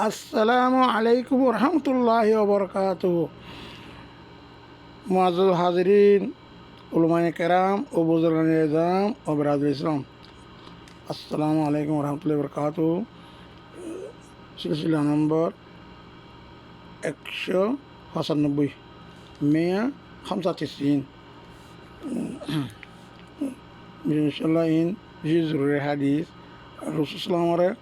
السلام علیکم ورحمۃ اللہ وبرکاتہ۔ معزز حاضرین، علماء کرام و بزرگان اعظام و برادر اسلام، السلام علیکم ورحمۃ اللہ وبرکاتہ۔ سلسلہ نمبر 195 195 انشاءالlah in ضروری হাদিস রসুলামের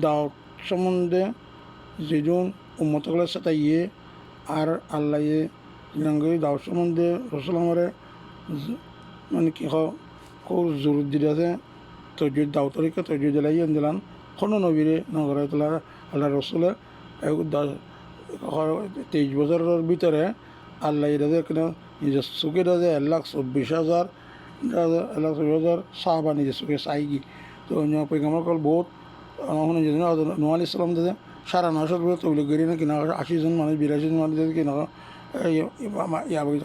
দাওয়াত সম্বন্ধে যেজন উম্মতগুলোর সাথে আর আল্লাহ দাওয়াত সম্বন্ধে রসুলামের মানে কি খুব জোর দিয়েছে। তজুদ দাও তরিকা তজুদ দিলাই দিলাম কোনো নবীরে নগর আল্লাহ রসুলের 23 বছরের ভিতরে আল্লাহ এখানে নিজের চোখে রাজে 1,24,000 সাহাবা নিজের চোখে চাইগি। তো পৈগম্বর কল বহুত নোয়া আলাইহিস সালাম দাদা 950 তবলিগ করি না কিনা 80 জন মানুষ 82 জন মানুষ কিনা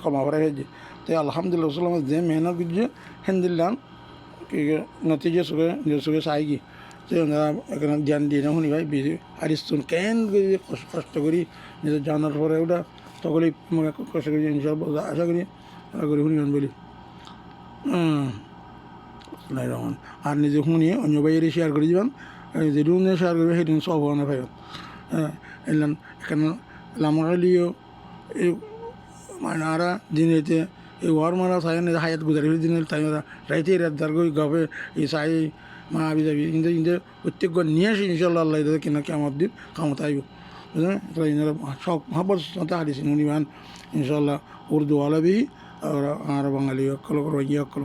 ক্ষমা করা হয়েছে। তো আলহামদুলিল্লাহ রসুলামের যে মেহনত করছে হেন্দিল্লান নতিজে চোখে নিজের চোখে চাইগি। তো এখানে ধ্যান দিয়ে না শুনি ভাই বেশি হারিস্তুন কেন কষ্ট করি নিজের জানার পরে ওটা তখনই কষ্ট করি ইনশাআল্লাহ আশা করি শুনি বলি রহমান। আর নিজে শুনিয়ে অন্য বাইরে শেয়ার করে দিবেন, যেদিন শেয়ার করবে সেদিন সব হওয়া ভাই এলাম এখানে লামালিও এই মানে আরা দিনেতে এই ওয়ার মারা চাই না হায়াত গুজারি দিনের তাই রাইতে রাত দার গই গাবে এই চাই মা আবি যাবি কিন্তু প্রত্যেক নিয়ে আসি ইনশাল্লাহ আল্লাহ কিনা কেমন দিন কামত আইব বুঝলেন। সব মহাপর হারিস উনিমান ইনশাল্লাহ উর্দু আলাবি আর বাঙালি অক্কল রোগী অক্কল।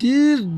30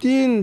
3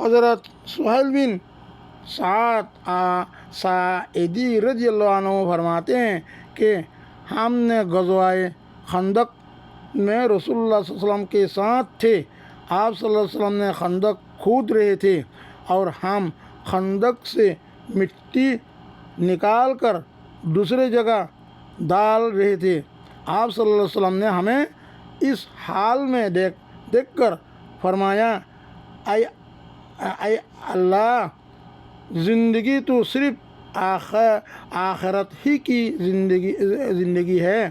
حضرت سہیل بن سعد ساعدی رضی اللہ عنہ فرماتے ہیں کہ ہم نے غزوہ خندق میں رسول اللہ صلی اللہ علیہ وسلم کے ساتھ تھے. آپ صلی اللہ علیہ وسلم نے خندق کھود رہے تھے اور ہم خندق سے مٹی نکال کر دوسرے جگہ ڈال رہے تھے. آپ صلی اللہ علیہ وسلم نے ہمیں اس حال میں دیکھ کر فرمایا اے اللہ، زندگی تو صرف آخرت ہی کی زندگی ہے.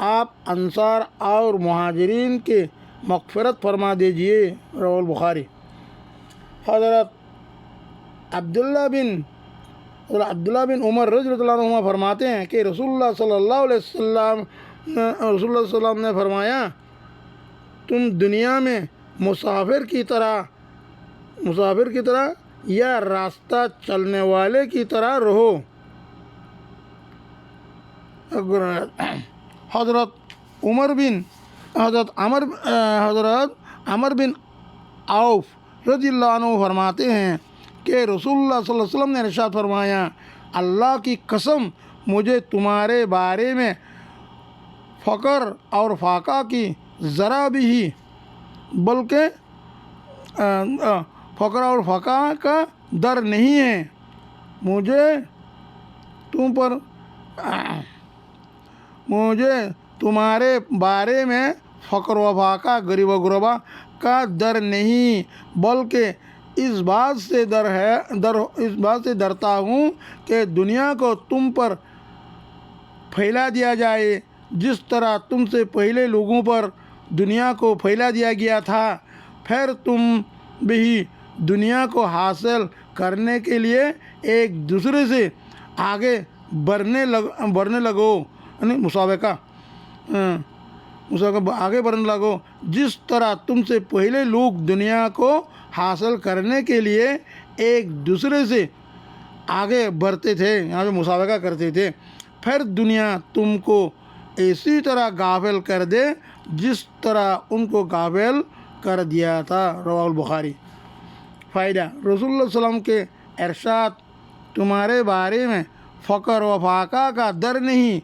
آپ انصار اور مہاجرین کے مغفرت فرما دیجئے. رواه البخاری. حضرت عبداللہ بن عمر رضی اللہ عنہما فرماتے ہیں کہ رسول اللہ صلی اللہ علیہ وسلم نے فرمایا، تم دنیا میں مسافر کی طرح یا راستہ چلنے والے کی طرح رہو. حضرت عمر بن عوف رضی اللہ عنہ فرماتے ہیں کہ رسول اللہ صلی اللہ علیہ وسلم نے ارشاد فرمایا، اللہ کی قسم، مجھے تمہارے بارے میں فقر اور فاقہ کی ذرا بھی بلکہ فقر اور فاقہ کا ڈر نہیں ہے. مجھے تمہارے بارے میں فقر و فاقہ، غریب و غربا کا ڈر نہیں، بلکہ اس بات سے ڈرتا ہوں کہ دنیا کو تم پر پھیلا دیا جائے جس طرح تم سے پہلے لوگوں پر دنیا کو پھیلا دیا گیا تھا، پھر تم بھی دنیا کو حاصل کرنے کے لیے ایک دوسرے سے آگے بڑھنے لگو، یعنی مسابقہ آگے بڑھنے لگو جس طرح تم سے پہلے لوگ دنیا کو حاصل کرنے کے لیے ایک دوسرے سے آگے بڑھتے تھے، یہاں پہ مسابقہ کرتے تھے. پھر دنیا تم کو اسی طرح غافل کر دے جس طرح ان کو غافل کر دیا تھا. رواه البخاری. فائدہ: رسول اللہ صلی اللہ علیہ وسلم کے ارشاد تمہارے بارے میں فقر و فاقہ کا ڈر نہیں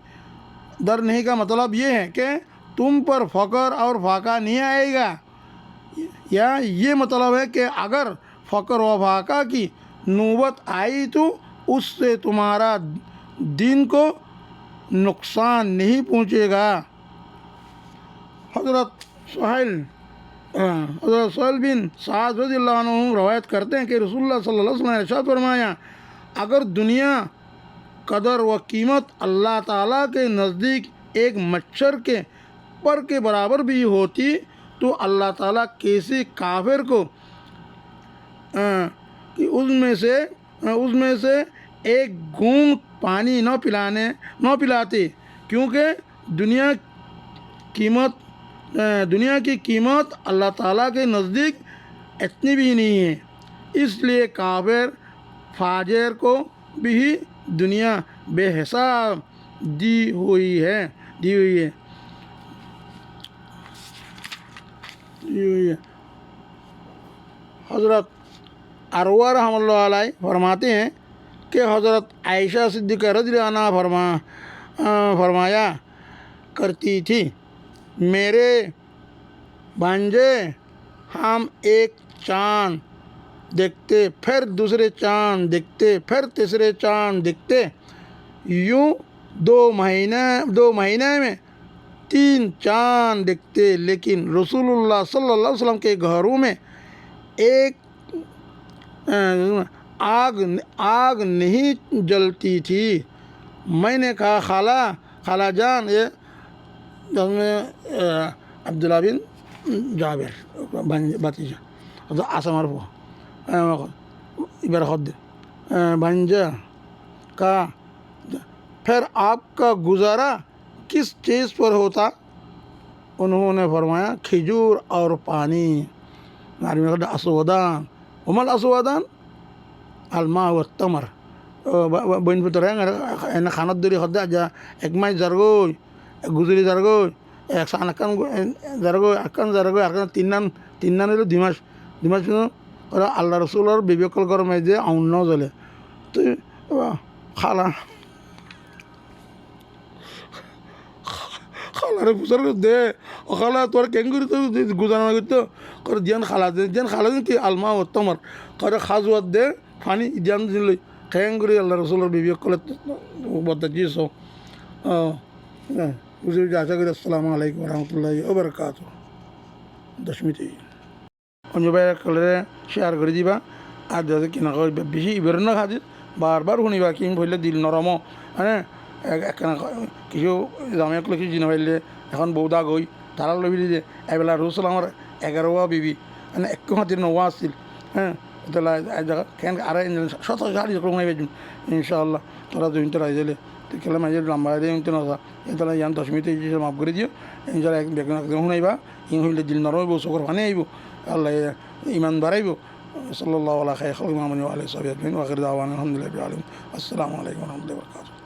کا مطلب یہ ہے کہ تم پر فقر اور فاقہ نہیں آئے گا، یا یہ مطلب ہے کہ اگر فقر و فاقہ کی نوبت آئی تو اس سے تمہارا دین کو نقصان نہیں پہنچے گا. حضرت سہیل بن سعد رضی اللہ عنہ روایت کرتے ہیں کہ رسول اللہ صلی اللہ علیہ وسلم نے ارشاد فرمایا، اگر دنیا قدر و قیمت اللہ تعالیٰ کے نزدیک ایک مچھر کے پر کے برابر بھی ہوتی تو اللہ تعالیٰ کسی کافر کو اس میں سے ایک گھونٹ پانی نہ پلاتے، کیونکہ دنیا کی قیمت اللہ تعالیٰ کے نزدیک اتنی بھی نہیں ہے. اس لیے کافر فاجر کو بھی دنیا بے حساب دی ہوئی ہے. حضرت عروہ رحمۃ اللہ علیہ فرماتے ہیں کہ حضرت عائشہ صدیقہ رضی اللہ عنہا فرمایا کرتی تھی، میرے بھانجے ہم ایک چاند دیکھتے، پھر دوسرے چاند دیکھتے، پھر تیسرے چاند دیکھتے، یوں دو مہینے میں 3 چاند دیکھتے، لیکن رسول اللہ صلی اللہ علیہ وسلم کے گھروں میں ایک آگ نہیں جلتی تھی. میں نے کہا، خالہ جان، یہ عبداللہ بن جابر بھتیجا آسا مرفوع خود بھنجا کا، پھر آپ کا گزارا کس چیز پر ہوتا؟ انہوں نے فرمایا، کھجور اور پانی. اسودان ومل اسودان الماء والتمر. بن پتریں ان خانت دری خدا جا ایک مائی زرگوی گزری زرگوی ایک سان اکن زرگوی اکن تینن لو دماش করে আল্লাহ রসুলের বিবেকল গরমে যে অন্য জ্বলে তো খালা খালারে পুষার দে ও খালা তোর কেঙ্গুরি তো গুজানো করতো করে জিয়ান খালা কি আলমা ও তোমার করে খাজুয়াত দে ফানি জিয়ান দিল কেঙ্গুরি আল্লাহ রসুলের বিবেক করলে বদা জিস বুঝে আশা করি আসসালামু আলাইকুম রহমতুল্লাহ ওবরকাত 10 মিনিট অন্য বাইরে কলে শেয়ার করে দিবা আর যাতে কিনা বেশি ইবের না খাজি বারবার শুনিবা কিং ভরলে দিল নরম হ্যাঁ কিছু জামাই কিছু জিনা পাইলে এখন বৌদা গই তারা লবি যে এবেলা রসুল আমার 11 বিবি মানে একটু হাতির নৌয়া আসছিল হ্যাঁ তাহলে কেন আরে শত সারি শুনাই পাইছুন ইনশাআল্লাহ তোরা দুই তোরা যাইলে তো খেলে মাঝে লম্বা দিয়ে না তাহলে ইয়ান 10 মিনিট মাফ করে দিও ইনশাআল্লাহ একদম শুনাইবা ইং হইলে দিল নরম হইব চোখর ফানে আইব আল্লাহ ইমান বাড়াইব সাল্লাল্লাহু আলা খাইর খালকি মুহাম্মাদিন ওয়া আলিহি ওয়া সাহবিহি আজমাইন ওয়া আখির দাওয়ানা আলহামদুলিল্লাহি রাব্বিল আলামিন আসসালামু আলাইকুম ওয়া রাহমাতুল্লাহি ওয়া বারাকাতুহু।